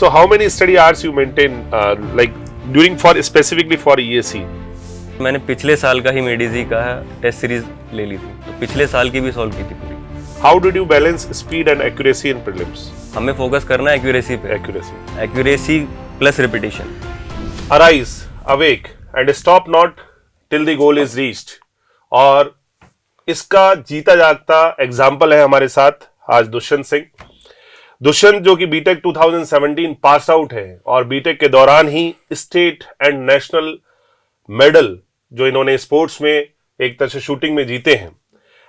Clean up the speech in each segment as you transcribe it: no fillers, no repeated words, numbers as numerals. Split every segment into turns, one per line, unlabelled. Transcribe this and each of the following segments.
So how many study hours you maintain like during for specifically for ESE?
मैंने पिछले साल का ही मेडिजी का टेस्ट सीरीज ले ली थी, तो पिछले साल की भी सॉल्व की थी पूरी।
How did you balance speed and accuracy in prelims?
हमें फोकस करना है एक्यूरेसी पे, accuracy plus repetition.
Arise, awake and stop not till the goal is reached. और इसका जीता जागता एग्जाम्पल है हमारे साथ आज दुष्यंत सिंह। दुष्यंत जो कि बीटेक 2017 पास आउट है और बीटेक के दौरान ही स्टेट एंड नेशनल मेडल जो इन्होंने स्पोर्ट्स में एक तरह से शूटिंग में जीते हैं।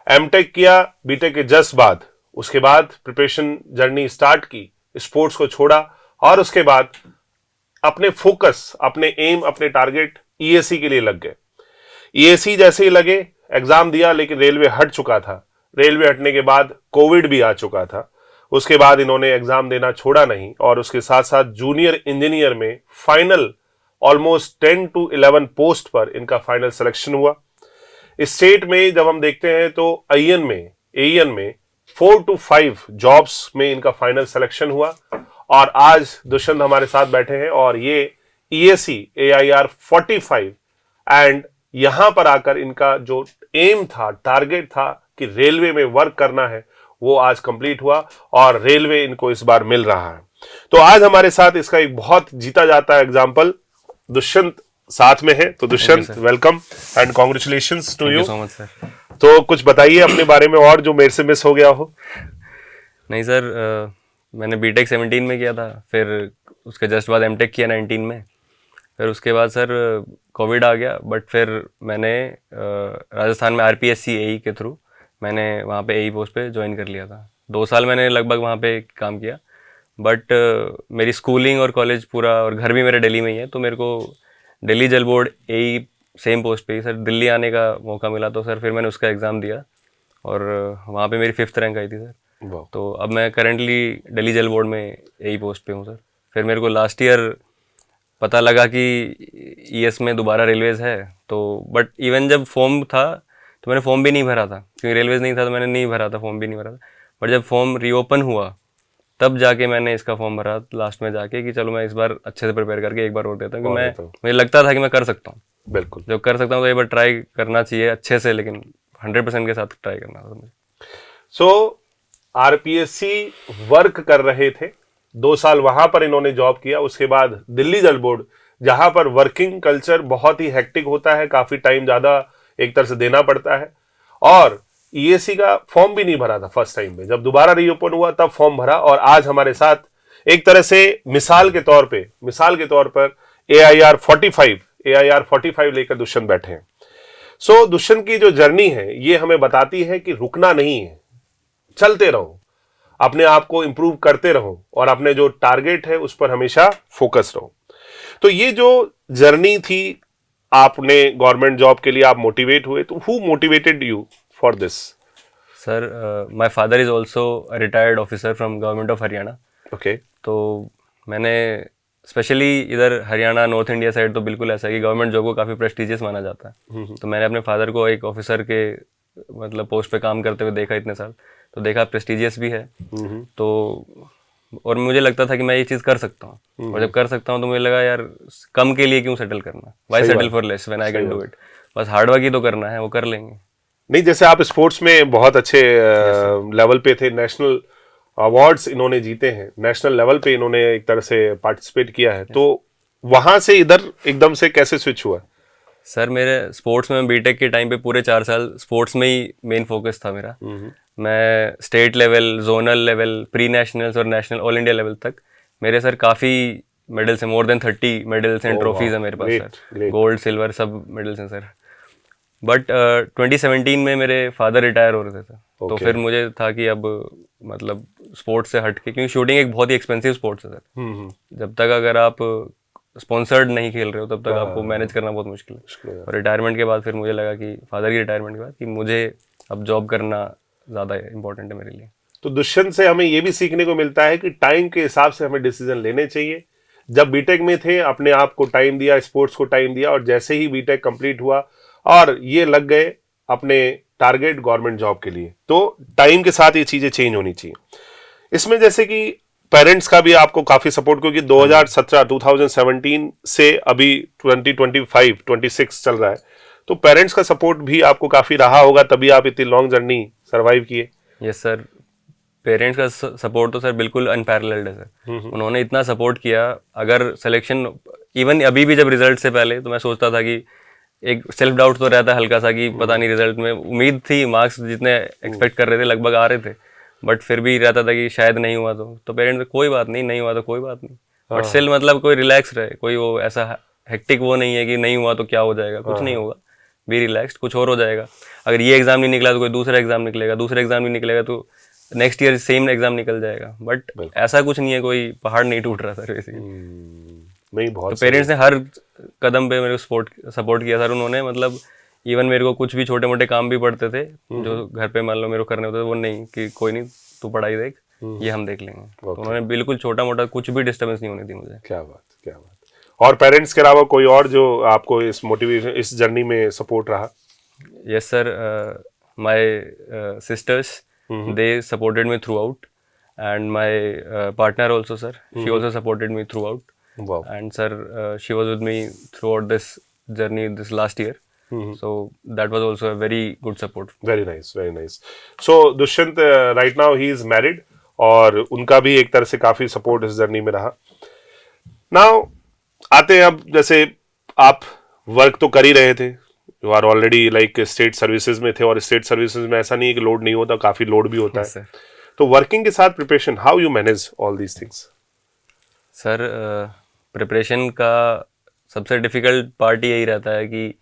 एमटेक किया बीटेक के जस्ट बाद, उसके बाद प्रिपरेशन जर्नी स्टार्ट की, स्पोर्ट्स को छोड़ा और उसके बाद अपने फोकस, अपने एम, अपने टारगेट ईएससी के लिए लग गए। ईएससी जैसे ही लगे, एग्जाम दिया, लेकिन रेलवे हट चुका था। रेलवे हटने के बाद कोविड भी आ चुका था। उसके बाद इन्होंने एग्जाम देना छोड़ा नहीं और उसके साथ साथ जूनियर इंजीनियर में फाइनल ऑलमोस्ट 10 to 11 पोस्ट पर इनका फाइनल सिलेक्शन हुआ। स्टेट में जब हम देखते हैं तो एईएन में 4 to 5 जॉब्स में इनका फाइनल सिलेक्शन हुआ और आज दुष्यंत हमारे साथ बैठे हैं और ये ESE AIR 45 एंड यहां पर आकर इनका जो एम था, टारगेट था कि रेलवे में वर्क करना है, वो आज कंप्लीट हुआ और रेलवे इनको इस बार मिल रहा है। तो आज हमारे साथ इसका एक बहुत जीता जाता एग्जाम्पल दुष्यंत साथ में है। तो Dushyant, welcome and congratulations to you.
So much sir.
तो कुछ बताइए अपने बारे में और जो मेरे से मिस हो गया हो।
नहीं सर, मैंने बीटेक 17 में किया था, फिर उसके जस्ट बाद एमटेक किया 19 में, फिर उसके बाद सर कोविड आ गया, बट फिर मैंने राजस्थान में आरपीएससी एई के थ्रू मैंने वहाँ पे एई पोस्ट पे ज्वाइन कर लिया था। 2 साल मैंने लगभग वहाँ पे काम किया, बट मेरी स्कूलिंग और कॉलेज पूरा और घर भी मेरे दिल्ली में ही है, तो मेरे को दिल्ली जल बोर्ड एई सेम पोस्ट पे ही सर दिल्ली आने का मौका मिला। तो सर फिर मैंने उसका एग्ज़ाम दिया और वहाँ पे मेरी 5th रैंक आई थी सर। तो अब मैं करेंटली दिल्ली जल बोर्ड में एई पोस्ट पे हूँ सर। फिर मेरे को लास्ट ईयर पता लगा कि ईएस में दोबारा रेलवेज़ है, तो बट इवन जब फॉर्म था तो मैंने फॉर्म भी नहीं भरा था, क्योंकि रेलवेज़ नहीं था तो मैंने नहीं भरा था, फॉर्म भी नहीं भरा था। बट जब फॉर्म रीओपन हुआ तब जाके मैंने इसका फॉर्म भरा लास्ट में जाके कि चलो मैं इस बार अच्छे से प्रिपेयर करके एक बार और देता हूँ, क्योंकि मुझे लगता था कि मैं कर सकता हूँ।
बिल्कुल,
जब कर सकता हूँ तो एक बार ट्राई करना चाहिए अच्छे से, लेकिन 100% के साथ ट्राई करना था मुझे।
सो आरपीएससी वर्क कर रहे थे, 2 साल वहां पर इन्होंने जॉब किया। उसके बाद दिल्ली जल बोर्ड, जहां पर वर्किंग कल्चर बहुत ही हेक्टिक होता है, काफी टाइम ज्यादा एक तरह से देना पड़ता है, और ईएससी का फॉर्म भी नहीं भरा था फर्स्ट टाइम में। जब दोबारा रीओपन हुआ तब फॉर्म भरा और आज हमारे साथ एक तरह से मिसाल के तौर पर AIR 45 लेकर दुष्यंत बैठे हैं। सो दुष्यंत की जो जर्नी है ये हमें बताती है कि रुकना नहीं है, चलते रहो, अपने आप को इंप्रूव करते रहो और अपने जो टारगेट है उस पर हमेशा फोकस रहो। तो ये जो जर्नी थी, आपने गवर्नमेंट जॉब के लिए आप मोटिवेट हुए, तो who motivated you for this?
Sir, my father is also retired officer from government of Haryana.
Okay.
तो मैंने स्पेशली इधर हरियाणा नॉर्थ इंडिया साइड तो बिल्कुल ऐसा है कि गवर्नमेंट जॉब को काफ़ी प्रेस्टिजियस माना जाता है। तो मैंने अपने फादर को एक ऑफिसर के मतलब पोस्ट पे काम करते हुए देखा इतने साल, तो देखा प्रेस्टिजियस भी है। तो और मुझे लगता था कि मैं ये चीज़ कर सकता हूँ, और जब कर सकता हूँ तो मुझे लगा यार कम के लिए क्यों सेटल करना, why settle for less when I can do it. बस हार्डवर्क ही तो करना है, वो कर लेंगे।
नहीं, जैसे आप स्पोर्ट्स में बहुत अच्छे लेवल पे थे, नेशनल अवार्ड्स इन्होंने जीते हैं, नेशनल लेवल पे इन्होंने एक तरह से पार्टिसिपेट किया है, तो वहां से इधर एकदम से कैसे स्विच हुआ?
सर, मेरे स्पोर्ट्स में बीटेक के टाइम पे पूरे 4 साल स्पोर्ट्स में ही मेन फोकस था मेरा। मैं state level, zonal level, pre nationals और नेशनल ऑल इंडिया लेवल तक मेरे सर काफ़ी मेडल्स हैं, more than 30 medals and trophies है मेरे पास सर, गोल्ड सिल्वर सब मेडल्स हैं सर। बट 2017 में मेरे फादर रिटायर हो रहे थे सर, तो फिर मुझे था कि अब मतलब स्पोर्ट्स से हट के, क्योंकि शूटिंग एक बहुत ही एक्सपेंसिव स्पोर्ट्स है सर। जब तक अगर आप स्पॉन्सर्ड नहीं खेल रहे हो तब तक आपको मैनेज करना बहुत मुश्किल है। और रिटायरमेंट के बाद फिर मुझे लगा कि फादर की रिटायरमेंट के बाद कि मुझे अब जॉब करना ज़्यादा इम्पोर्टेंट है मेरे लिए।
तो दुष्यंत से हमें ये भी सीखने को मिलता है कि टाइम के हिसाब से हमें डिसीजन लेने चाहिए। जब बीटेक में थे अपने आप को टाइम दिया, स्पोर्ट्स को टाइम दिया, और जैसे ही बीटेक कंप्लीट हुआ और ये लग गए अपने टारगेट गवर्नमेंट जॉब के लिए, तो टाइम के साथ ये चीजें चेंज होनी चाहिए। इसमें जैसे कि पेरेंट्स का भी आपको काफी सपोर्ट, क्योंकि 2017 से अभी 2025 26 चल रहा है, तो पेरेंट्स का सपोर्ट भी आपको काफी रहा होगा, तभी आप इतनी लॉन्ग जर्नी सरवाइव किए।
यस सर, पेरेंट्स का सपोर्ट तो सर बिल्कुल अनपैरेलल्ड है सर। उन्होंने इतना सपोर्ट किया। अगर सिलेक्शन, इवन अभी भी जब रिजल्ट से पहले तो मैं सोचता था कि एक सेल्फ डाउट तो रहता है हल्का सा कि पता नहीं, रिजल्ट में उम्मीद थी, मार्क्स जितने एक्सपेक्ट कर रहे थे लगभग आ रहे थे, बट फिर भी रहता था कि शायद नहीं हुआ तो पेरेंट्स कोई बात नहीं, नहीं हुआ तो कोई बात नहीं, बट स्टिल मतलब कोई रिलैक्स रहे, कोई वो ऐसा हेक्टिक वो नहीं है कि नहीं हुआ तो क्या हो जाएगा, कुछ नहीं होगा, बी रिलैक्स्ड, कुछ और हो जाएगा। अगर ये एग्जाम नहीं निकला तो कोई दूसरा एग्जाम निकलेगा, दूसरा एग्जाम नहीं निकलेगा तो नेक्स्ट ईयर सेम एग्जाम निकल जाएगा। बट ऐसा कुछ नहीं है, कोई पहाड़ नहीं टूट रहा सर बेसिकली।
नहीं, बहुत
तो पेरेंट्स ने हर कदम पे मेरे को सपोर्ट किया सर उन्होंने। मतलब इवन मेरे को कुछ भी छोटे मोटे काम भी पड़ते थे जो घर पे मान लो मेरे को करने होते थे, वो नहीं कि कोई नहीं तू पढ़ाई देख, ये हम देख लेंगे। तो उन्होंने बिल्कुल छोटा मोटा कुछ भी डिस्टर्बेंस नहीं होने दी मुझे।
क्या बात, क्या बात। और पेरेंट्स के अलावा कोई और जो आपको इस मोटिवेशन, इस जर्नी में सपोर्ट रहा?
Yes sir, my sister's, they supported me through out, and my partner also sir, she also supported me through out, and sir, she was with me throughout this journey this last year. So that was also a very good support.
Very nice, very nice. So Dushyant right now he is married, और उनका भी एक तरह से काफी support इस journey में रहा। Now आते हैं, अब जैसे आप वर्क तो कर ही रहे थे, you are already like state services में थे, और स्टेट सर्विसेज में ऐसा नहीं है कि लोड नहीं होता, काफी लोड भी होता
Yes,
है।
sir.
तो वर्किंग के साथ preparation, how you manage all these things?
Sir, preparation का सबसे डिफ़िकल्ट पार्ट यही रहता है कि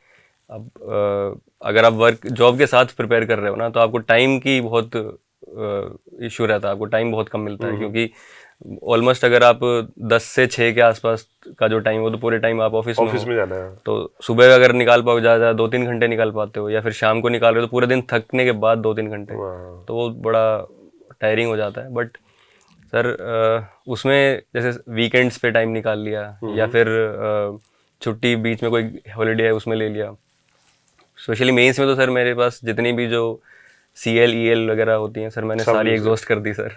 अब अगर आप वर्क जॉब के साथ प्रिपेयर कर रहे हो ना, तो आपको टाइम की बहुत इशू रहता है, आपको टाइम बहुत कम मिलता है, क्योंकि ऑलमोस्ट अगर आप 10 से 6 के आसपास का जो टाइम हो तो पूरे टाइम आप ऑफिस
में जाना है।
तो सुबह अगर निकाल पाओ ज़्यादा 2-3 घंटे निकाल पाते हो, या फिर शाम को निकाल रहे हो तो पूरे दिन थकने के बाद 2-3 घंटे, तो वो बड़ा टायरिंग हो जाता है। बट सर उसमें जैसे वीकेंड्स पे टाइम निकाल लिया, या फिर छुट्टी बीच में कोई हॉलीडे है उसमें ले लिया। स्पेशली मेंस में तो सर मेरे पास जितनी भी जो CL EL वगैरह होती हैं सर, मैंने सारी एग्जॉस्ट कर दी सर,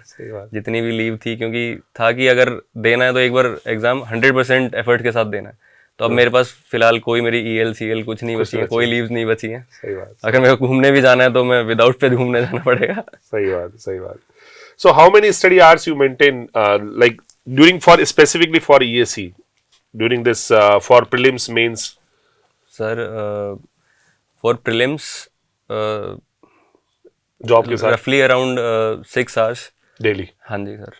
जितनी भी लीव थी, क्योंकि था कि अगर देना है तो एक बार एग्ज़ाम 100% एफर्ट के साथ देना है। तो अब मेरे पास फिलहाल कोई मेरी EL CL कुछ नहीं बची है, कोई लीव्स नहीं बची हैं। अगर मेरे को घूमने भी जाना है तो मैं विदाउट पे घूमने जाना पड़ेगा।
सही बात, सही बात। So how many study hours you maintain, like during specifically for ESE, during this for prelims, mains?
Sir, for prelims,
job के साथ
roughly around 6 hours
डेली।
हाँ जी सर।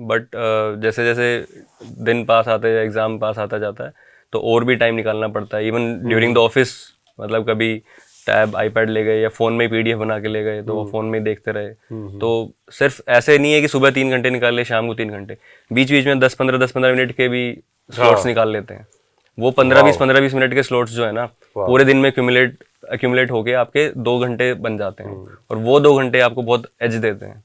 बट जैसे जैसे दिन पास आते हैं, एग्ज़ाम पास आता जाता है, तो और भी टाइम निकालना पड़ता है। इवन ड्यूरिंग द ऑफिस, मतलब कभी टैब आईपैड ले गए या फ़ोन में PDF बना के ले गए तो वो फ़ोन में देखते रहे। तो सिर्फ ऐसे नहीं है कि सुबह 3 घंटे निकाल ले, शाम को 3 घंटे, बीच बीच में 10-15 मिनट के भी स्लॉट्स निकाल लेते हैं। वो 15-20 मिनट के स्लॉट्स जो है ना, पूरे दिन में एक्यूमुलेट होके आपके 2 घंटे बन जाते हैं, और वो 2 घंटे आपको बहुत एज देते हैं।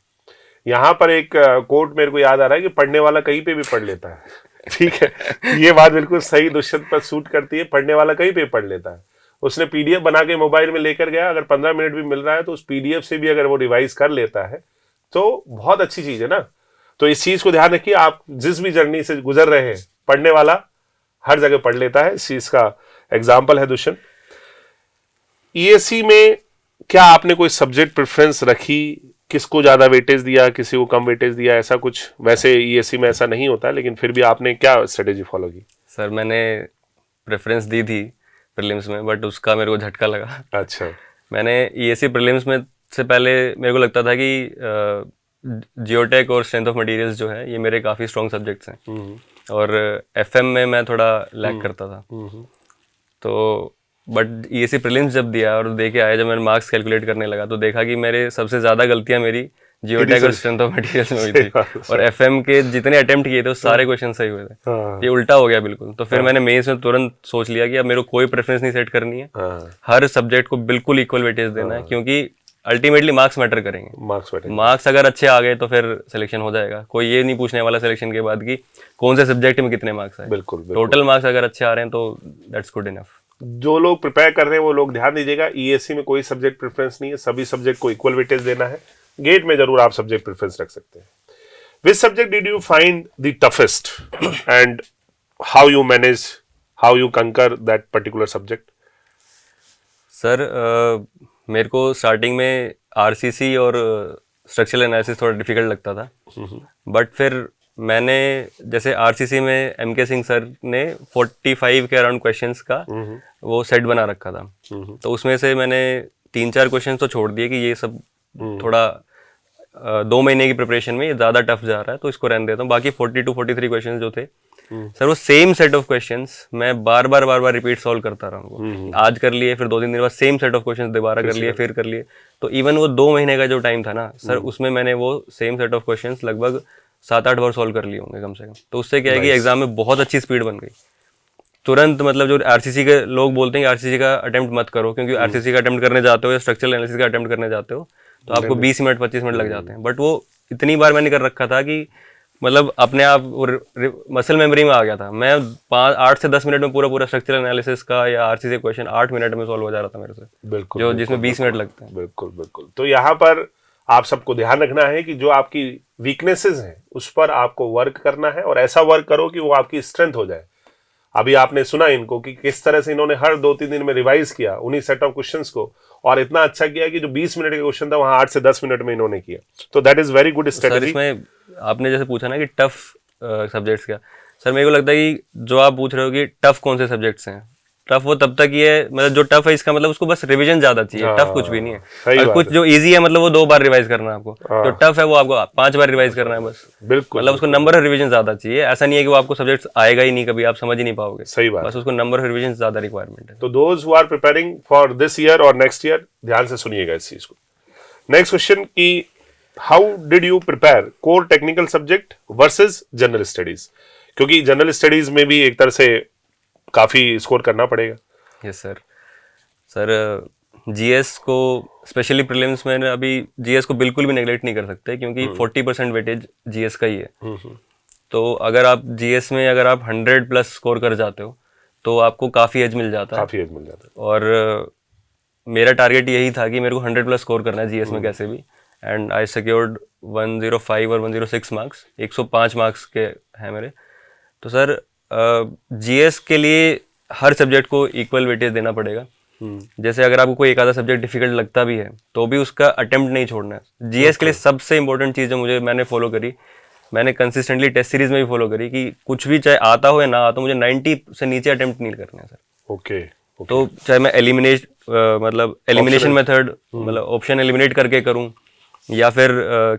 यहाँ पर एक कोट मेरे को याद आ रहा है कि पढ़ने वाला कहीं पे भी पढ़ लेता है। ठीक है, ये बात बिल्कुल सही दुष्यंत पर सूट करती है, पढ़ने वाला कहीं पे पढ़ लेता है। उसने PDF बना के मोबाइल में लेकर गया, अगर 15 मिनट भी मिल रहा है तो उस PDF से भी अगर वो रिवाइज कर लेता है तो बहुत अच्छी चीज है ना। तो इस चीज को ध्यान रखिए, आप जिस भी जर्नी से गुजर रहे हैं, पढ़ने वाला हर जगह पढ़ लेता है। इस चीज का एग्जाम्पल है दुष्यंत। ESE में क्या आपने कोई सब्जेक्ट प्रेफरेंस रखी, किसको ज्यादा वेटेज दिया, किसी को कम वेटेज दिया, ऐसा कुछ? वैसे ESE में ऐसा नहीं होता है, लेकिन फिर भी आपने क्या स्ट्रेटेजी फॉलो की?
सर मैंने प्रेफरेंस दी थी प्रीलिम्स में, बट उसका मेरे को झटका लगा।
अच्छा। मैंने
ESE प्रीलिम्स में से पहले मेरे को लगता था कि जियोटेक और स्ट्रेंथ ऑफ मटेरियल्स जो है ये मेरे काफ़ी स्ट्रॉन्ग सब्जेक्ट्स हैं, और FM में मैं थोड़ा लैक करता था। तो बट ESE प्रीलिम्स जब दिया और देखे आया, जब मैंने मार्क्स कैलकुलेट करने लगा तो देखा कि मेरे सबसे ज़्यादा गलतियाँ मेरी जियोटेक और स्ट्रेंथ ऑफ मटेरियल्स में हुई थी, और FM के जितने अटेम्प्ट किए थे वो सारे क्वेश्चन सही हुए थे। ये उल्टा हो गया बिल्कुल। तो फिर मैंने मेंस में तुरंत सोच लिया कि अब मेरे को कोई प्रेफरेंस नहीं सेट करनी है, हर सब्जेक्ट को बिल्कुल इक्वल वेटेज देना है, क्योंकि अल्टीमेटली मार्क्स मैटर करेंगे। मार्क्स अगर अच्छे आ गए तो फिर सिलेक्शन हो जाएगा। कोई ये नहीं पूछने वाला सिलेक्शन के बाद कि कौन से सब्जेक्ट में कितने मार्क्स आए।
बिल्कुल,
टोटल मार्क्स अगर अच्छे आ रहे हैं तो दैट्स गुड इनफ।
जो लोग प्रिपेयर कर रहे हैं वो लोग ध्यान दीजिएगा, ESE में कोई सब्जेक्ट प्रेफरेंस नहीं है, सभी सब्जेक्ट को इक्वल वेटेज देना है। गेट में जरूर आप सब्जेक्ट प्रेफरेंस रख सकते हैं। Which subject did you find the toughest and how you manage, how you conquer that particular subject?
Sir मेरे को स्टार्टिंग में आरसीसी और स्ट्रक्चरल एनालिसिस थोड़ा डिफिकल्ट लगता था, बट फिर मैंने जैसे आरसीसी में एमके सिंह सर ने 45 के अराउंड क्वेश्चंस का वो सेट बना रखा था, तो उसमें से मैंने 3-4 क्वेश्चंस तो छोड़ दिए कि ये सब थोड़ा 2 महीने की प्रिपरेशन में ये ज़्यादा टफ जा रहा है तो इसको रहने देता हूँ। बाकी 42-43 क्वेश्चंस जो थे सर, वो सेम सेट ऑफ क्वेश्चंस मैं बार बार रिपीट सॉल्व करता रहा हूँ। आज कर लिए, फिर 2-3 दिन बाद सेम सेट ऑफ क्वेश्चंस दोबारा कर लिए, फिर कर लिए। तो इवन वो 2 महीने का जो टाइम था ना सर, उसमें मैंने वो सेम सेट ऑफ क्वेश्चंस लगभग 7-8 बार सॉल्व कर लिए होंगे कम से कम। तो उससे क्या है कि एग्जाम में बहुत अच्छी स्पीड बन गई तुरंत। मतलब जो आरसीसी के लोग बोलते हैं कि आरसीसी का अटेम्प्ट मत करो, क्योंकि आरसीसी का अटेम्प्ट करने जाते हो या स्ट्रक्चरल एनालिसिस का अटेम्प्ट करने जाते हो तो आपको 20 मिनट 25 मिनट लग जाते हैं। बट वो इतनी बार मैंने कर रखा था कि मतलब अपने आप मसल मेमोरी में आ गया था। मैं 8 से 10 मिनट में पूरा स्ट्रक्चरल एनालिसिस का या आरसीसी क्वेश्चन 8 मिनट में सॉल्व हो जा रहा था मेरे से,
बिल्कुल,
जो जिसमें 20 मिनट लगते हैं।
बिल्कुल बिल्कुल। तो यहाँ पर आप सबको ध्यान रखना है कि जो आपकी वीकनेसेस हैं उस पर आपको वर्क करना है और ऐसा वर्क करो कि वो आपकी स्ट्रेंथ हो जाए। अभी आपने सुना इनको कि किस तरह से इन्होंने हर 2-3 दिन में रिवाइज किया उन्हीं सेट ऑफ क्वेश्चंस को, और इतना अच्छा किया कि जो 20 मिनट का क्वेश्चन था वहां 8 से 10 मिनट में इन्होंने किया। तो that is very good strategy.
इसमें आपने जैसे पूछा ना कि टफ सब्जेक्ट्स क्या, सर मेरे को लगता है कि जो आप पूछ रहे हो कि टफ कौन से सब्जेक्ट्स हैं, टफ वो तब तक ही है, मतलब जो टफ है इसका मतलब उसको बस रिवीजन ज्यादा चाहिए। टफ कुछ भी नहीं है। और कुछ जो इजी है मतलब वो 2 बार रिवाइज करना है आपको, जो टफ है वो आपको 5 बार रिवाइज करना है बस।
बिल्कुल,
मतलब उसको नंबर ऑफ रिवीजन ज्यादा चाहिए। ऐसा नहीं है कि वो आपको सब्जेक्ट आएगा ही नहीं, कभी आप समझ ही नहीं पाओगे।
सही बात,
बस उसको नंबर ऑफ रिवीजन ज्यादा रिक्वायरमेंट है।
तो those who are preparing for this year और नेक्स्ट ईयर ध्यान से सुनिएगा इस चीज को। नेक्स्ट क्वेश्चन की how did you prepare core technical subject versus general studies, क्योंकि जनरल स्टडीज में भी एक तरह से काफी स्कोर करना पड़ेगा।
Yes sir. सर जीएस को स्पेशली प्रीलिम्स में अभी जीएस को बिल्कुल भी नेगलेक्ट नहीं कर सकते, क्योंकि 40% वेटेज जीएस का ही है। तो अगर आप जीएस में अगर आप 100+ स्कोर कर जाते हो तो आपको काफ़ी एज मिल जाता है।
काफ़ी एज मिल जाता है।
और मेरा टारगेट यही था कि मेरे को 100+ स्कोर करना है जीएस में कैसे भी, एंड आई सिक्योर्ड 105 और 106 मार्क्स, 105 मार्क्स के हैं मेरे। तो सर जीएस के लिए हर सब्जेक्ट को इक्वल वेटेज देना पड़ेगा। जैसे अगर आपको कोई एक आधा सब्जेक्ट डिफिकल्ट लगता भी है तो भी उसका अटेम्प्ट नहीं छोड़ना है। जीएस के लिए सबसे इंपॉर्टेंट चीज़ जो मैंने फॉलो करी, मैंने कंसिस्टेंटली टेस्ट सीरीज में भी फॉलो करी कि कुछ भी चाहे आता हो या ना आता हो, मुझे 90 से नीचे अटेम्प्ट नहीं करना है सर।
ओके।
तो चाहे मैं एलिमिनेशन मेथड मतलब ऑप्शन एलिमिनेट करके करूं या फिर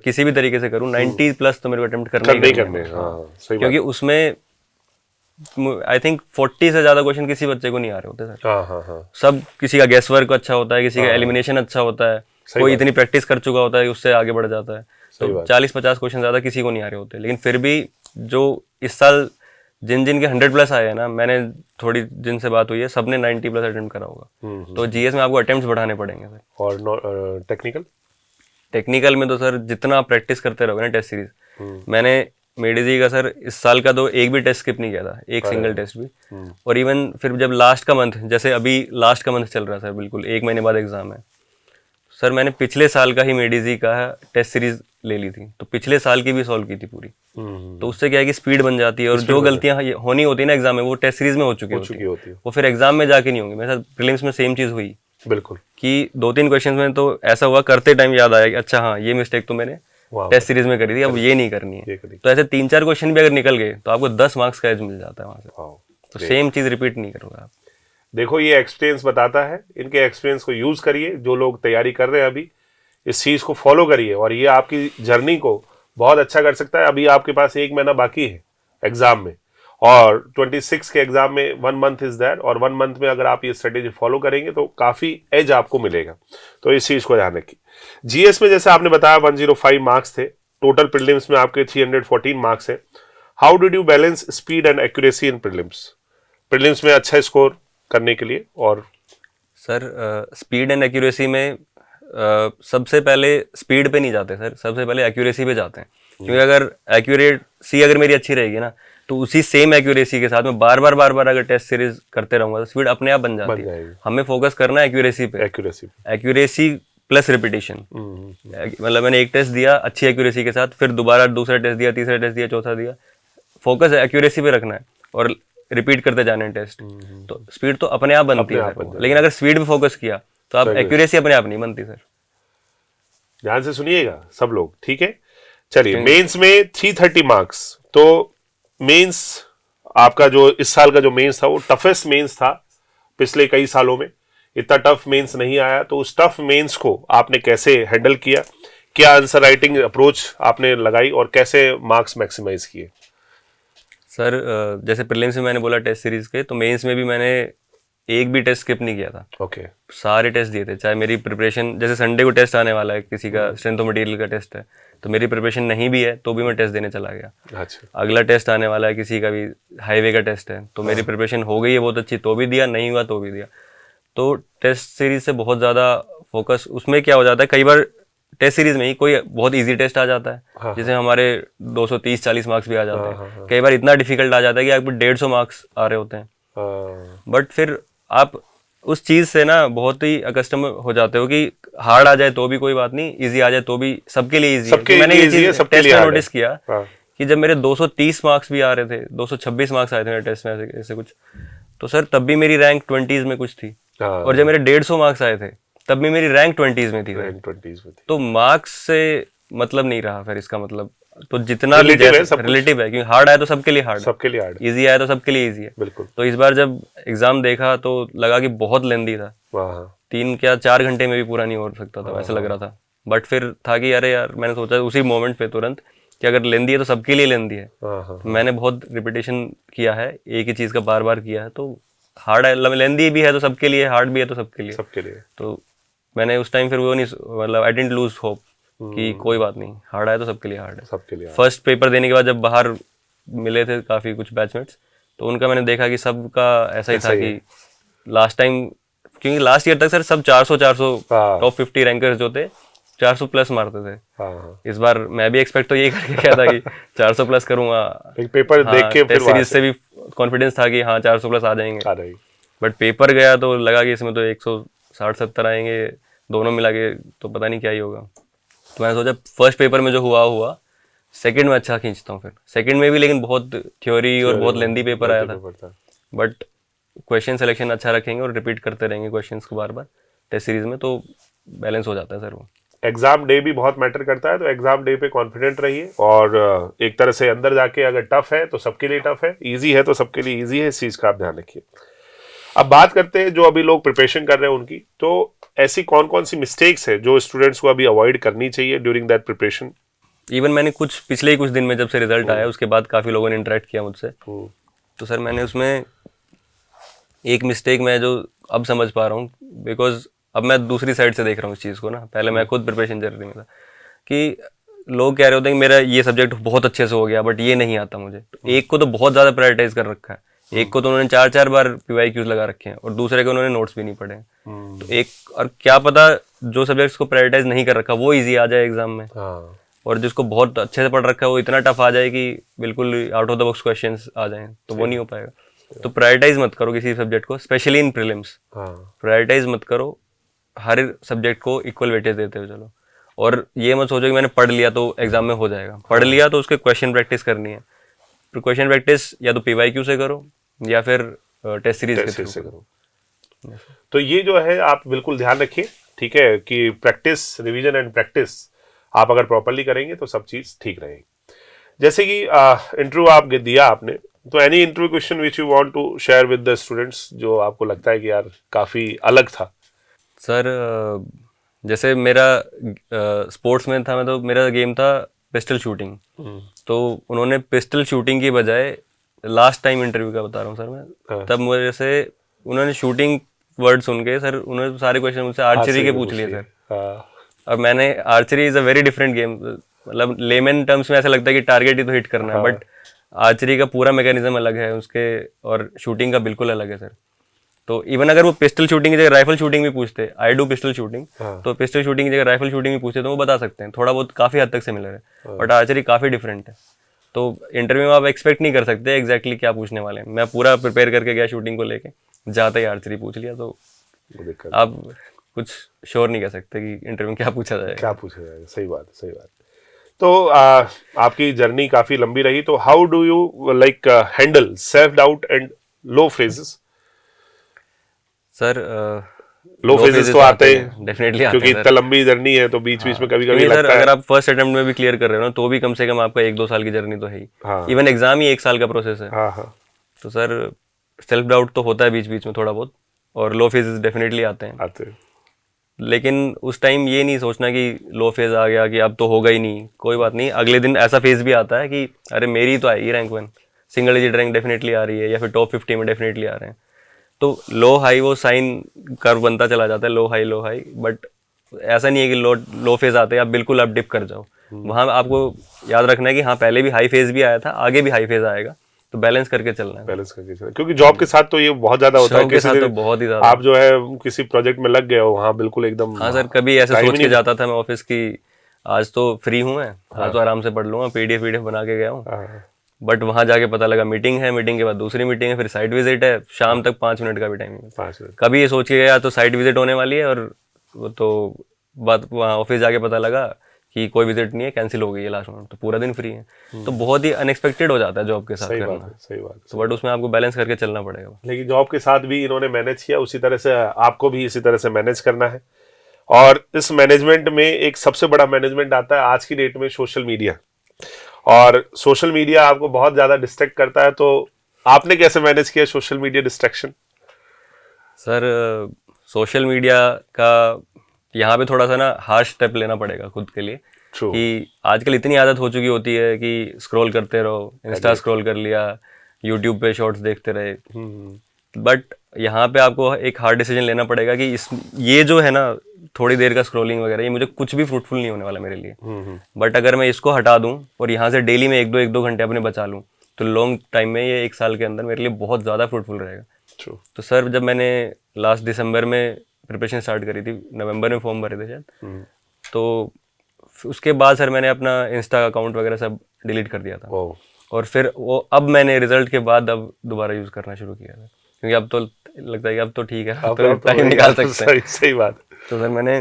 किसी भी तरीके से करूं, 90+ तो मेरे को अटेम्प्ट करना ही करना है।
सही
क्योंकि उसमें आई थिंक 40 से ज्यादा क्वेश्चन किसी बच्चे को नहीं आ रहे होते सर। सब किसी का गेस वर्क अच्छा होता है, किसी का एलिमिनेशन अच्छा होता है, कोई इतनी प्रैक्टिस कर चुका होता है उससे आगे बढ़ जाता है। तो 40-50 क्वेश्चन ज्यादा किसी को नहीं आ रहे होते। लेकिन फिर भी जो इस साल जिन के 100+ आए हैं ना, मैंने थोड़ी जिनसे बात हुई है, सबने 90+ अटेम्प्ट करा होगा। तो जीएस में आपको अटेम्प्ट बढ़ाने पड़ेंगे सर।
और
टेक्निकल में तो सर जितना आप प्रैक्टिस करते रहोगे ना टेस्ट सीरीज, मैंने मेडिजी का सर इस साल का तो एक भी टेस्ट स्किप नहीं किया था, एक सिंगल टेस्ट भी। और इवन फिर जब लास्ट का मंथ, जैसे अभी लास्ट का मंथ चल रहा है सर, बिल्कुल 1 महीने बाद एग्जाम है सर, मैंने पिछले साल का ही मेडिजी का टेस्ट सीरीज ले ली थी, तो पिछले साल की भी सॉल्व की थी पूरी। तो उससे क्या है कि स्पीड बन जाती है, और जो गलतियां होनी होती है ना एग्जाम में वो टेस्ट सीरीज में हो चुकी होती है, वो फिर एग्जाम में जाके नहीं होंगी। मेरे साथ प्रीलिम्स में सेम चीज हुई,
बिल्कुल,
कि 2-3 क्वेश्चन में तो ऐसा हुआ करते टाइम याद आया कि अच्छा हाँ ये मिस्टेक तो मैंने टेस्ट सीरीज में करी थी, अब ये नहीं करनी है। तो ऐसे 3-4 क्वेश्चन भी अगर निकल गए तो आपको 10 मार्क्स का एज मिल जाता है वहां से। तो सेम चीज रिपीट नहीं करोगे आप।
देखो ये एक्सपीरियंस बताता है, इनके एक्सपीरियंस को यूज करिए। जो लोग तैयारी कर रहे हैं अभी, इस चीज को फॉलो करिए और ये आपकी जर्नी को बहुत अच्छा कर सकता है। अभी आपके पास 1 महीना बाकी है एग्जाम में, और 26 के एग्जाम में 1 मंथ इज दैट, और 1 मंथ में अगर आप ये स्ट्रेटेजी फॉलो करेंगे तो काफी एज आपको मिलेगा। तो इस चीज को ध्यान रखिए। जीएस में जैसे आपने बताया 105 मार्क्स थे, टोटल प्रीलिम्स में आपके 314 मार्क्स है। How did you balance speed and accuracy in prelims में अच्छा स्कोर करने के लिए? और
सर स्पीड एंड एक्यूरेसी में सबसे पहले स्पीड पे नहीं जाते सर, सबसे पहले एक्यूरेसी पे जाते हैं। क्योंकि अगर एक्यूरेसी अगर मेरी अच्छी रहेगी ना, तो उसी सेम एक्यूरेसी के साथ में बार बार अगर टेस्ट सीरीज करते रहूंगा तो स्पीड अपने आप बन जाती है। हमें फोकस करना है एक्यूरेसी पे। Accuracy plus repetition. मतलब मैंने एक टेस्ट दिया अच्छी एक्यूरेसी के साथ, फिर दोबारा दूसरा टेस्ट दिया, तीसरा टेस्ट दिया, चौथा दिया। फोकस एक्यूरेसी पे रखना है और रिपीट करते जाने हैं टेस्ट। तो स्पीड तो अपने आप बनती है सर, लेकिन अगर स्पीड पे फोकस किया तो आप एक्यूरेसी अपने आप नहीं बनती सर।
ध्यान से सुनिएगा सब लोग, ठीक है। चलिए, मेंस में 330 मार्क्स। तो मेंस आपका जो इस साल का जो मेंस था वो टफेस्ट मेंस था पिछले कई सालों में। इतना टफ मेंस नहीं आया, तो उस टफ मेंस को आपने कैसे हैंडल किया, क्या आंसर राइटिंग अप्रोच आपने लगाई और कैसे मार्क्स मैक्सिमाइज किए?
सर जैसे प्रीलिम्स में मैंने बोला टेस्ट सीरीज के, तो मेंस में भी मैंने एक भी टेस्ट स्किप नहीं किया था।
ओके।
सारे टेस्ट दिए थे, चाहे मेरी प्रिपरेशन, जैसे संडे को टेस्ट आने वाला है, किसी का स्ट्रेंथ ऑफ मटेरियल का टेस्ट है, तो मेरी प्रिपरेशन नहीं भी है तो भी मैं टेस्ट देने चला गया।
अच्छा।
अगला टेस्ट आने वाला है, किसी का भी हाईवे का टेस्ट है, तो मेरी प्रिपरेशन हो गई है बहुत अच्छी तो भी दिया, नहीं हुआ तो भी दिया। तो टेस्ट सीरीज से बहुत ज़्यादा फोकस, उसमें क्या हो जाता है, कई बार टेस्ट सीरीज में ही कोई बहुत इजी टेस्ट आ जाता है, जैसे हमारे 230-40 मार्क्स भी आ जाते हैं। कई बार इतना डिफिकल्ट आ जाता है कि आपको 150 मार्क्स आ रहे होते हैं। बट फिर आप उस चीज़ से ना बहुत ही अकस्टम हो जाते हो कि हार्ड आ जाए तो भी कोई बात नहीं, इजी आ जाए तो भी सबके लिए इजी है। मैंने ये चीज़ टेस्ट में नोटिस किया कि जब मेरे 230 मार्क्स भी आ रहे थे, 226 मार्क्स आए थे मेरे टेस्ट में ऐसे कुछ, तो सर तब भी मेरी रैंक 20s में कुछ थी। और जब मेरे 150 मार्क्स आए थे तब भी मेरी रैंक 20s में थी। तो मार्क्स से मतलब नहीं रहा फिर इसका मतलब, तो जितना भी रिलेटिव है, क्योंकि हार्ड आया तो सबके लिए हार्ड,
सबके लिए हार्ड,
इजी आया तो सबके लिए इजी है।
बिल्कुल।
तो इस बार जब एग्जाम देखा तो लगा कि बहुत लेंदी था, 3 क्या 4 घंटे में भी पूरा नहीं हो सकता था, ऐसा लग रहा था। बट फिर था कि अरे यार, मैंने सोचा उसी मोमेंट पे तुरंत कि अगर लेंदी है तो सबके लिए लेंदी है। मैंने बहुत रिपीटेशन किया है, एक ही चीज का बार बार किया है, तो हार्ड है, लेंदी भी है तो सबके लिए, हार्ड भी है तो सबके लिए। तो मैंने उस टाइम फिर वो नहीं, मतलब आई डिडंट लूज होप कि कोई बात नहीं, हार्ड आया तो सबके लिए हार्ड है।
सबके लिए।
फर्स्ट पेपर देने के बाद जब बाहर मिले थे काफ़ी कुछ बैचमेट्स, तो उनका मैंने देखा कि सबका ऐसा ही था कि लास्ट टाइम, क्योंकि लास्ट ईयर तक सर सब 400 टॉप 50 रैंकर्स जो थे 400 प्लस मारते थे। इस बार मैं भी एक्सपेक्ट तो यही करके गया था कि 400 प्लस करूंगा।
पेपर देख के फिर
सीरीज से भी कॉन्फिडेंस था कि हाँ 400 प्लस आ जाएंगे। बट पेपर गया तो लगा कि इसमें तो 160-170 आएंगे, दोनों मिला के तो पता नहीं क्या ही होगा। तो मैंने सोचा फर्स्ट पेपर में जो हुआ, सेकंड में अच्छा खींचता हूँ। फिर सेकंड में भी लेकिन बहुत थ्योरी और बहुत लेंदी पेपर आया था, बट क्वेश्चन सिलेक्शन अच्छा रखेंगे और रिपीट करते रहेंगे क्वेश्चंस को बार बार टेस्ट सीरीज में, तो बैलेंस हो जाता है सर। वो
एग्जाम डे भी बहुत मैटर करता है, तो एग्जाम डे पे कॉन्फिडेंट रहिए, और एक तरह से अंदर जाके अगर टफ है तो सबके लिए टफ है, इजी है तो सबके लिए इजी है, इस चीज का आप ध्यान रखिए। अब बात करते हैं जो अभी लोग प्रिपरेशन कर रहे हैं उनकी, तो ऐसी कौन कौन सी मिस्टेक्स है जो स्टूडेंट्स को अभी अवॉइड करनी चाहिए ड्यूरिंग दैट प्रिपरेशन?
इवन मैंने पिछले ही कुछ दिन में जब से रिजल्ट आया उसके बाद काफी लोगों ने इंटरेक्ट किया मुझसे, तो सर मैंने उसमें एक मिस्टेक मैं जो अब समझ पा रहा हूँ, बिकॉज अब मैं दूसरी साइड से देख रहा हूँ इस चीज़ को ना, पहले मैं खुद प्रिपरेशन जर्नी में था कि लोग कह रहे होते हैं कि मेरा ये सब्जेक्ट बहुत अच्छे से हो गया बट ये नहीं आता मुझे। तो एक को तो बहुत ज़्यादा प्रायोरिटाइज कर रखा है, एक को तो उन्होंने 4-4 बार PYQs लगा रखे हैं और दूसरे को उन्होंने नोट्स भी नहीं पढ़े। तो एक, और क्या पता जो सब्जेक्ट्स को प्रायोरिटाइज नहीं कर रखा वो इजी आ जाए एग्जाम में, और जिसको बहुत अच्छे से पढ़ रखा है वो इतना टफ आ जाए कि बिल्कुल out of the box questions आ जाएं, तो वो नहीं हो पाएगा। तो प्रायोरिटाइज मत करो किसी सब्जेक्ट को, स्पेशली इन प्रीलिम्स प्रायोरिटाइज मत करो, हर सब्जेक्ट को इक्वल वेटेज देते हुए चलो। और ये मत सोचो कि मैंने पढ़ लिया तो एग्जाम में हो जाएगा, पढ़ लिया तो उसके क्वेश्चन प्रैक्टिस करनी है। तो क्वेश्चन प्रैक्टिस या तो PYQ से करो या फिर टेस्ट सीरीज के थ्रू करो।
तो ये जो है आप बिल्कुल ध्यान रखिए, ठीक है, कि प्रैक्टिस, रिवीजन एंड प्रैक्टिस आप अगर प्रॉपरली करेंगे तो सब चीज ठीक रहेगी। जैसे कि इंटरव्यू आप दिया आपने, तो any interview question which you want to share with the students जो आपको लगता है कि यार काफी अलग था?
सर जैसे मेरा स्पोर्ट्स में था, मैं तो मेरा गेम था पिस्टल शूटिंग, तो उन्होंने पिस्टल शूटिंग की बजाय, लास्ट टाइम इंटरव्यू का बता रहा हूँ सर मैं, तब मुझे से उन्होंने शूटिंग वर्ड सुन के सर उन्होंने सारे क्वेश्चन मुझसे आर्चरी के पूछ लिए सर। अब मैंने, archery is a very different game, मतलब लेमन टर्म्स में ऐसा लगता है कि टारगेट ही तो हिट करना है, बट आर्चरी का पूरा मैकेनिज्म अलग है उसके, और शूटिंग का बिल्कुल अलग है सर। तो इवन अगर वो पिस्टल शूटिंग की जगह राइफल शूटिंग भी पूछते, आई डू पिस्टल शूटिंग, तो पिस्टल शूटिंग की जगह राइफल शूटिंग भी पूछते तो वो बता सकते हैं, थोड़ा बहुत काफ़ी हद तक सिमिलर है, बट आर्चरी काफ़ी डिफरेंट है। तो इंटरव्यू में आप एक्सपेक्ट नहीं कर सकते एग्जैक्टली क्या पूछने वाले हैं। मैं पूरा प्रिपेयर करके गया शूटिंग को लेके, जाते ही आर्चरी पूछ लिया, तो आप कुछ श्योर नहीं कह सकते कि इंटरव्यू में क्या पूछा जाएगा।
क्या पूछा जाएगा, सही बात है, सही बात है। तो आपकी जर्नी काफी लंबी रही, तो how do you like handle self doubt and low phases?
Sir
low phases तो आते हैं
डेफिनेटली आते
क्योंकि
हैं
इतना लंबी जर्नी है, तो बीच बीच में कभी कभी
क्योंकि सर
लगता है।
अगर आप फर्स्ट अटेम्प्ट में भी क्लियर कर रहे हो ना तो भी कम से कम आपका 1-2 साल की जर्नी तो है ही।
हाँ।
इवन एग्जाम ही 1 साल का प्रोसेस है।
हाँ हाँ,
तो सर सेल्फ डाउट तो होता है बीच बीच में थोड़ा बहुत, और लो फेजेस डेफिनेटली आते हैं।
आते हैं।
लेकिन उस टाइम ये नहीं सोचना कि लो फेज आ गया कि अब तो होगा ही नहीं, कोई बात नहीं, अगले दिन ऐसा फेज भी आता है कि अरे मेरी तो आई rank 1, single digit rank definitely आ रही है, या फिर टॉप 50 में डेफिनेटली आ रहे हैं। तो लो हाई वो साइन कर्व बनता चला जाता है, लो हाई। बट ऐसा नहीं है कि लो फेज आते हैं आप डिप कर जाओ। वहाँ आपको याद रखना है कि हाँ पहले भी हाई फेज भी आया था, आगे भी हाई फेज आएगा, तो बैलेंस करके चलना है।
बैलेंस करके चलना, क्योंकि जॉब के साथ तो ये बहुत ज्यादा होता है।
जॉब के साथ तो बहुत ही ज्यादा।
आप जो है किसी प्रोजेक्ट में लग गए हो, वहाँ बिल्कुल एकदम।
हाँ सर, कभी ऐसे
time
सोच
ही
के
नहीं।
जाता था मैं ऑफिस की आज तो फ्री हूँ मैं, आज तो आराम से पढ़ लूंगा, पीडीएफ बना के गया हूँ।
हाँ,
बट वहां जाके पता लगा मीटिंग है, मीटिंग के बाद दूसरी मीटिंग है, फिर साइट विजिट है, शाम तक 5 मिनट का भी टाइम है।
5 मिनट।
कभी ये सोच के गया तो साइट विजिट होने वाली है, और वो तो बात वहाँ ऑफिस जाके पता लगा कि कोई विजिट नहीं है, कैंसिल हो गई है लास्ट मोमेंट, तो पूरा दिन फ्री है। तो बहुत ही अनएक्सपेक्टेड हो जाता है जॉब के साथ
सही बात
करना।
है, सही बात है।
तो बट उसमें आपको बैलेंस करके चलना पड़ेगा।
लेकिन जॉब के साथ भी इन्होंने मैनेज किया, उसी तरह से आपको भी इसी तरह से मैनेज करना है। और इस मैनेजमेंट में एक सबसे बड़ा मैनेजमेंट आता है आज की डेट में, सोशल मीडिया। और सोशल मीडिया आपको बहुत ज्यादा डिस्ट्रैक्ट करता है, तो आपने कैसे मैनेज किया social media distraction?
Sir social media का यहाँ पे थोड़ा सा ना हार्श स्टेप लेना पड़ेगा खुद के लिए।
True.
कि आजकल इतनी आदत हो चुकी होती है कि स्क्रॉल करते रहो, इंस्टा स्क्रॉल कर लिया, यूट्यूब पे शॉर्ट्स देखते रहे। बट यहाँ पे आपको एक हार्ड डिसीजन लेना पड़ेगा कि ये जो है ना थोड़ी देर का स्क्रॉलिंग वगैरह, ये मुझे कुछ भी फ्रूटफुल नहीं होने वाला मेरे लिए। बट अगर मैं इसको हटा दूं और यहाँ से डेली में 1-2 घंटे अपने बचा लूँ, तो लॉन्ग टाइम में ये 1 साल के अंदर मेरे लिए बहुत ज़्यादा फ्रूटफुल रहेगा।
True.
तो सर जब मैंने लास्ट दिसंबर में प्रिपरेशन स्टार्ट करी थी, नवंबर में फॉर्म भरे थे शायद, तो उसके बाद सर मैंने अपना इंस्टा अकाउंट वगैरह सब डिलीट कर दिया था। और फिर वो अब मैंने रिजल्ट के बाद अब दोबारा यूज़ करना शुरू किया था, क्योंकि अब तो लगता है कि अब तो ठीक है, अब तो टाइम निकाल सकते हैं।
सही बात।
तो सर मैंने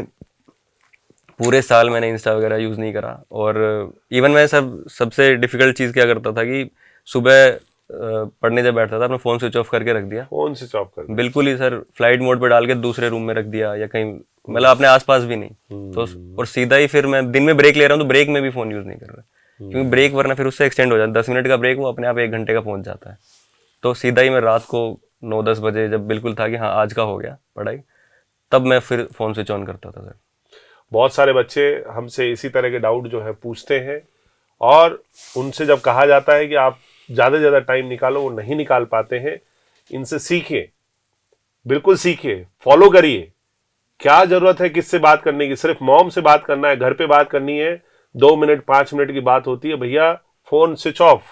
पूरे साल मैंने इंस्टा वगैरह यूज़ नहीं करा। और इवन मैं सबसे डिफिकल्ट चीज़ क्या करता था कि सुबह पढ़ने जब बैठता था अपना फ़ोन स्विच ऑफ करके रख दिया।
फोन स्विच ऑफ कर दिया।
बिल्कुल ही सर फ्लाइट मोड पे डाल के दूसरे रूम में रख दिया, या कहीं मतलब अपने आसपास भी नहीं। तो और सीधा ही फिर मैं दिन में ब्रेक ले रहा हूँ तो ब्रेक में भी फ़ोन यूज़ नहीं कर रहा, क्योंकि ब्रेक वरना फिर उससे एक्सटेंड हो जाता है। 10 मिनट का ब्रेक वो अपने आप 1 घंटे का पहुँच जाता है। तो सीधा ही मैं रात को 9-10 बजे जब बिल्कुल था कि हाँ आज का हो गया पढ़ाई, तब मैं फिर फ़ोन स्विच ऑन करता था सर।
बहुत सारे बच्चे हमसे इसी तरह के डाउट जो है पूछते हैं, और उनसे जब कहा जाता है कि आप ज़्यादा से ज़्यादा टाइम निकालो, वो नहीं निकाल पाते हैं। इनसे सीखिए, बिल्कुल सीखिए, फॉलो करिए। क्या जरूरत है किससे बात करने की? सिर्फ मॉम से बात करना है, घर पे बात करनी है, 2 मिनट 5 मिनट की बात होती है। भैया फोन स्विच ऑफ,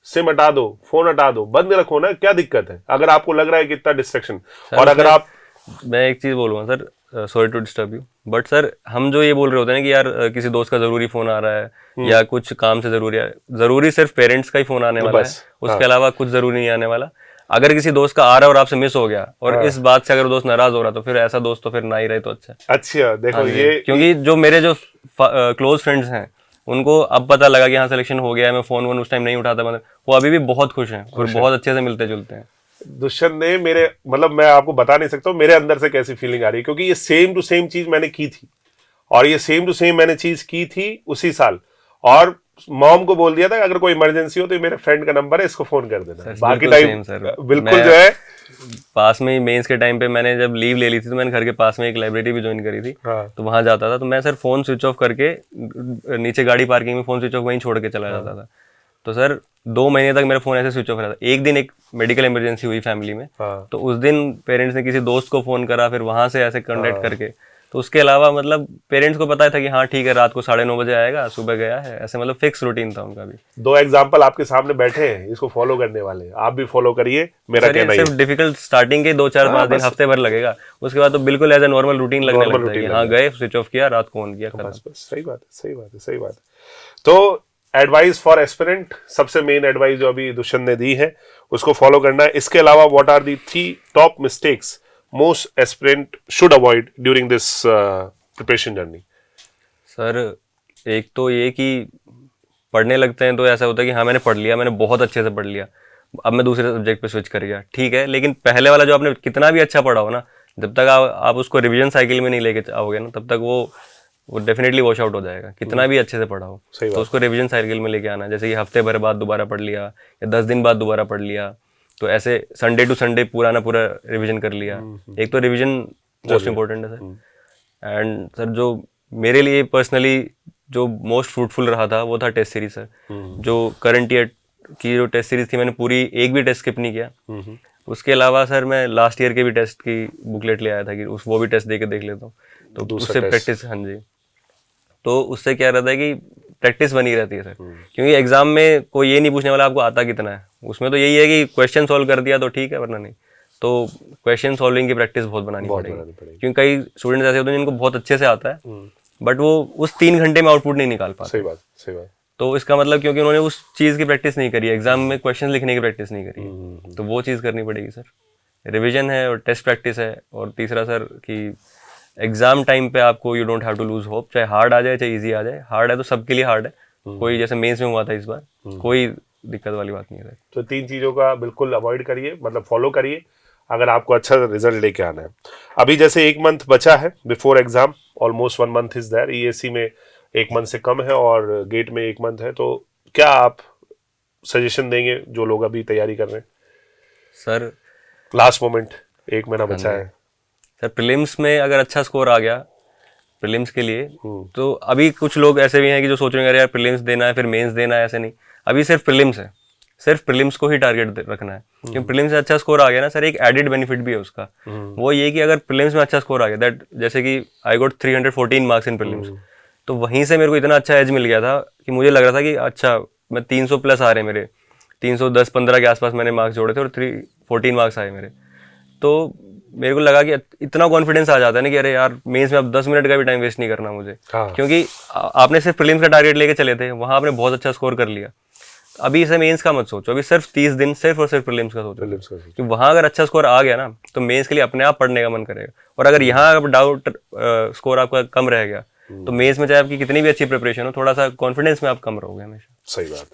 सिम हटा दो, फोन हटा दो, बंद रखो ना, क्या दिक्कत है अगर आपको लग रहा है कि इतना डिस्ट्रैक्शन। और अगर आप,
मैं एक चीज़ बोलूँगा sir, sorry to disturb you, but sir हम जो ये बोल रहे होते हैं कि यार किसी दोस्त का ज़रूरी फ़ोन आ रहा है या कुछ काम से ज़रूरी है, ज़रूरी सिर्फ पेरेंट्स का ही फ़ोन आने वाला है, उसके अलावा कुछ ज़रूरी नहीं आने वाला। अगर किसी दोस्त का आ रहा है और आपसे मिस हो गया और इस बात से अगर दोस्त नाराज हो रहा, तो फिर ऐसा दोस्त तो फिर ना ही रहे तो अच्छा।
अच्छा देखो ये,
क्योंकि जो मेरे जो क्लोज फ्रेंड्स हैं उनको अब पता लगा कि हाँ सिलेक्शन हो गया है, मैं फ़ोन उस टाइम नहीं उठाता, मतलब वो अभी भी बहुत खुश हैं और बहुत अच्छे से मिलते जुलते हैं।
दुष्यंत ने मेरे, मतलब मैं आपको बता नहीं सकता हूँ मेरे अंदर से कैसी फीलिंग आ रही है, क्योंकि ये सेम टू सेम चीज मैंने की थी, और ये सेम टू सेम मैंने चीज की थी उसी साल। और मॉम को बोल दिया था अगर कोई इमरजेंसी हो तो ये मेरे फ्रेंड का नंबर है, इसको फोन कर देना। बाकी टाइम बिल्कुल जो है
पास में ही मेंस के टाइम पे मैंने जब लीव ले ली थी तो मैंने घर के पास में एक लाइब्रेरी भी ज्वाइन करी थी। तो वहां जाता था, तो मैं सर फोन स्विच ऑफ करके नीचे गाड़ी पार्किंग में फोन स्विच ऑफ वहीं छोड़ के चला जाता था। तो सर 2 महीने तक मेरा फोन ऐसे स्विच ऑफ रहा था। एक दिन एक मेडिकल इमरजेंसी हुई फैमिली में, तो उस दिन पेरेंट्स ने किसी दोस्त को फोन करा, फिर वहां से ऐसे कॉन्टेक्ट करके। तो उसके अलावा मतलब पेरेंट्स को पता था कि हाँ ठीक है रात को 9:30 बजे आएगा, सुबह गया है, ऐसे मतलब फिक्स रूटीन था उनका भी।
2 एग्जांपल आपके सामने बैठे हैं, इसको फॉलो करने वाले, आप भी फॉलो करिए। मेरा कहना है
सिर्फ डिफिकल्ट स्टार्टिंग के 2-4-5 दिन, हफ्ते भर लगेगा, उसके बाद तो बिल्कुल एज ए नॉर्मल रूटीन लगने लगता है। हाँ गए, स्विच ऑफ किया, रात को ऑन किया,
बस सही बात है, सही बात है, सही बात है। तो एडवाइस फॉर एस्पिरेंट, सबसे मेन एडवाइस जो अभी दुष्यंत ने दी है उसको फॉलो करना है। इसके अलावा what are the 3 top mistakes most aspirant should avoid during this preparation journey?
Sir एक तो ये कि पढ़ने लगते हैं तो ऐसा होता है कि हाँ मैंने पढ़ लिया, मैंने बहुत अच्छे से पढ़ लिया, अब मैं दूसरे सब्जेक्ट पे स्विच कर गया, ठीक है, लेकिन पहले वाला जो आपने कितना भी अच्छा पढ़ा हो ना, जब तक आप उसको रिवीजन साइकिल में नहीं लेके आओगे ना, तब तक वो डेफिनेटली वॉश आउट हो जाएगा, कितना भी अच्छे से पढ़ा हो। तो उसको रिवीजन साइकिल में लेके आना, जैसे कि हफ्ते भर बाद दोबारा पढ़ लिया या 10 दिन बाद दोबारा पढ़ लिया, तो ऐसे संडे टू संडे पूरा ना पूरा रिवीजन कर लिया। एक तो रिवीजन मोस्ट इम्पोर्टेंट है सर। एंड सर जो मेरे लिए पर्सनली जो मोस्ट फ्रूटफुल रहा था वो था टेस्ट सीरीज सर। जो करंट ईयर की जो टेस्ट सीरीज थी मैंने पूरी एक भी टेस्ट स्किप नहीं किया। उसके अलावा सर मैं लास्ट ईयर के भी टेस्ट की बुकलेट ले आया था कि वो भी टेस्ट दे के देख लेता हूँ, तो उससे प्रैक्टिस, हाँ जी, तो उससे क्या रहता है कि प्रैक्टिस बनी रहती है सर। क्योंकि एग्जाम में कोई ये नहीं पूछने वाला आपको आता कितना है, उसमें तो यही है कि क्वेश्चन सॉल्व कर दिया तो ठीक है, वरना नहीं। तो क्वेश्चन सॉल्विंग की प्रैक्टिस बहुत बनानी पड़ेगी, क्योंकि कई स्टूडेंट्स ऐसे होते हैं जिनको बहुत अच्छे से आता है बट वो उस 3 घंटे में आउटपुट नहीं निकाल पाते।
सही बात, सही बात।
तो इसका मतलब क्योंकि उन्होंने उस चीज़ की प्रैक्टिस नहीं करी, एग्जाम में क्वेश्चन लिखने की प्रैक्टिस नहीं करी, तो वो चीज़ करनी पड़ेगी सर। रिवीजन है और टेस्ट प्रैक्टिस है, और तीसरा सर कि एग्जाम टाइम पे आपको you don't have to lose hope, चाहे हार्ड आ जाए चाहे इजी आ जाए। हार्ड है तो सबके लिए हार्ड है, कोई जैसे मेंस में हुआ था इस बार, कोई दिक्कत वाली बात नहीं है।
तो 3 चीज़ों का बिल्कुल अवॉइड करिए, मतलब फॉलो करिए अगर आपको अच्छा रिजल्ट लेके आना है। अभी जैसे 1 मंथ बचा है before exam, almost 1 month is there, ESC में 1 मंथ से कम है और गेट में 1 मंथ है, तो क्या आप सजेशन देंगे जो लोग अभी तैयारी कर रहे हैं?
सर
लास्ट मोमेंट 1 महीना बचा है
सर। प्रीलिम्स में अगर अच्छा स्कोर आ गया प्रीलिम्स के लिए, तो अभी कुछ लोग ऐसे भी हैं कि जो सोच रहे हैं अरे यार प्रीलिम्स देना है फिर मेंस देना है, ऐसे नहीं, अभी सिर्फ प्रीलिम्स है, सिर्फ प्रीलिम्स को ही टारगेट रखना है। क्योंकि प्रीलिम्स में अच्छा स्कोर आ गया ना सर, एक एडिड बेनिफिट भी है उसका, वो ये कि अगर प्रीलिम्स में अच्छा स्कोर आ गया, दैट जैसे कि I got 314 marks in prelims, तो वहीं से मेरे को इतना अच्छा एज मिल गया था कि मुझे लग रहा था कि अच्छा मैं 300 प्लस आ रहे मेरे, 310-15 के आसपास मैंने मार्क्स जोड़े थे और 314 मार्क्स आए मेरे। तो मेरे को लगा कि इतना कॉन्फिडेंस आ जाता है ना कि अरे यार मेंस में अब 10 मिनट का भी टाइम वेस्ट नहीं करना मुझे। क्योंकि आपने सिर्फ प्रीलिम्स का टारगेट लेके चले थे, वहाँ आपने बहुत अच्छा स्कोर कर लिया। अभी इसे मेंस का मत सोचो, अभी सिर्फ 30 दिन सिर्फ और सिर्फ प्रीलिम्स का सोचो, कि वहाँ अगर अच्छा स्कोर आ गया ना तो मेंस के लिए अपने आप पढ़ने का मन करेगा। और अगर यहाँ डाउट स्कोर आपका कम रह गया तो मेंस में चाहे आपकी कितनी भी अच्छी प्रिपरेशन हो, थोड़ा सा कॉन्फिडेंस में आप कम रहोगे हमेशा।
सही बात।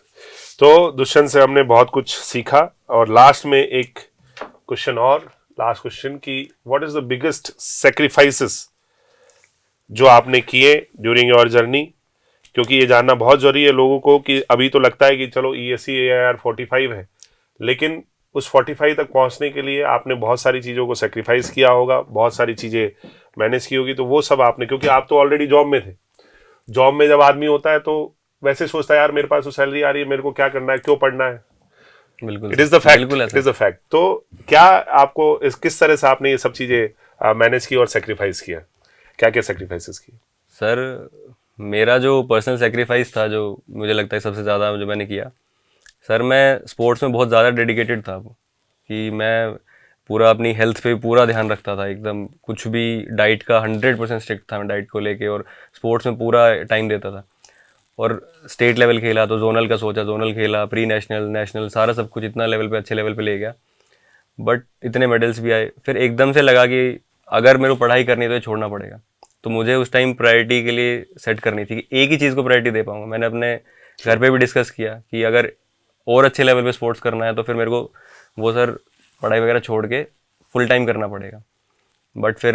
तो दुष्यंत से हमने बहुत कुछ सीखा, और लास्ट में एक क्वेश्चन और, लास्ट क्वेश्चन कि what is the biggest sacrifices जो आपने किए ड्यूरिंग योर जर्नी? क्योंकि ये जानना बहुत जरूरी है लोगों को कि अभी तो लगता है कि चलो ईएससी AIR 45 है, लेकिन उस 45 तक पहुंचने के लिए आपने बहुत सारी चीज़ों को सेक्रीफाइस किया होगा, बहुत सारी चीज़ें मैनेज की होगी, तो वो सब आपने, क्योंकि आप तो ऑलरेडी जॉब में थे, जॉब में जब आदमी होता है तो वैसे सोचता है यार मेरे पास तो सैलरी आ रही है, मेरे को क्या करना है, क्यों पढ़ना है।
बिल्कुल,
it is the fact, it is the fact. तो क्या आपको किस तरह से आपने ये सब चीज़ें मैनेज की और सेक्रीफाइस किया, क्या क्या सेक्रीफाइसेस किए?
सर मेरा जो पर्सनल सेक्रीफाइस था, जो मुझे लगता है सबसे ज़्यादा जो मैंने किया सर, मैं स्पोर्ट्स में बहुत ज़्यादा डेडिकेटेड था कि मैं पूरा अपनी हेल्थ पे पूरा ध्यान रखता था एकदम, कुछ भी डाइट का 100% स्ट्रिक्ट था मैं डाइट को लेके, और स्पोर्ट्स में पूरा टाइम देता था। और स्टेट लेवल खेला तो जोनल का सोचा, जोनल खेला, प्री नेशनल, नेशनल, सारा सब कुछ इतना लेवल पे, अच्छे लेवल पे ले गया, बट इतने मेडल्स भी आए। फिर एकदम से लगा कि अगर मेरे को पढ़ाई करनी है तो ये छोड़ना पड़ेगा। तो मुझे उस टाइम प्रायोरिटी के लिए सेट करनी थी कि एक ही चीज़ को प्रायोरिटी दे पाऊंगा। मैंने अपने घर पे भी डिस्कस किया कि अगर और अच्छे लेवल पे स्पोर्ट्स करना है तो फिर मेरे को वो सर पढ़ाई वगैरह छोड़ के फुल टाइम करना पड़ेगा। बट फिर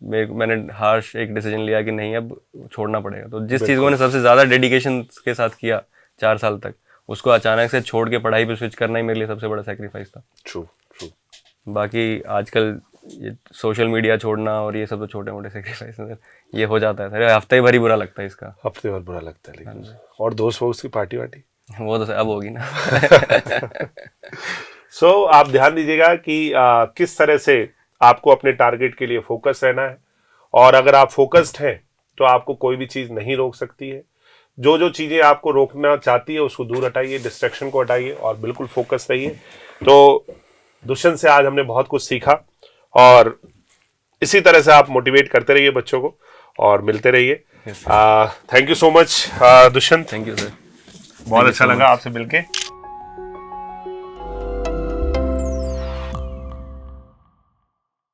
मैंने हार्श एक डिसीजन लिया कि नहीं, अब छोड़ना पड़ेगा। तो जिस चीज़ को मैंने सबसे ज़्यादा डेडिकेशन के साथ किया 4 साल तक, उसको अचानक से छोड़ के पढ़ाई पे स्विच करना ही मेरे लिए सबसे बड़ा सेक्रीफाइस था।
ट्रू।
बाकी आजकल ये सोशल मीडिया छोड़ना और ये सब तो छोटे मोटे सेक्रीफाइस हैं सर, ये हो जाता है सर, हफ्ते भर ही बुरा लगता है इसका,
हफ्ते भर बुरा लगता है। लेकिन और दोस्त वोस्त की पार्टी वार्टी
वो तो अब होगी ना।
सो आप ध्यान दीजिएगा कि किस तरह से आपको अपने टारगेट के लिए फोकस रहना है, और अगर आप फोकस्ड हैं तो आपको कोई भी चीज़ नहीं रोक सकती है। जो जो चीज़ें आपको रोकना चाहती है उसको दूर हटाइए, डिस्ट्रैक्शन को हटाइए और बिल्कुल फोकस रहिए। तो दुष्यंत से आज हमने बहुत कुछ सीखा, और इसी तरह से आप मोटिवेट करते रहिए बच्चों को और मिलते रहिए। Thank you so much Dushyant.
Thank you sir,
बहुत अच्छा लगा आपसे मिलके।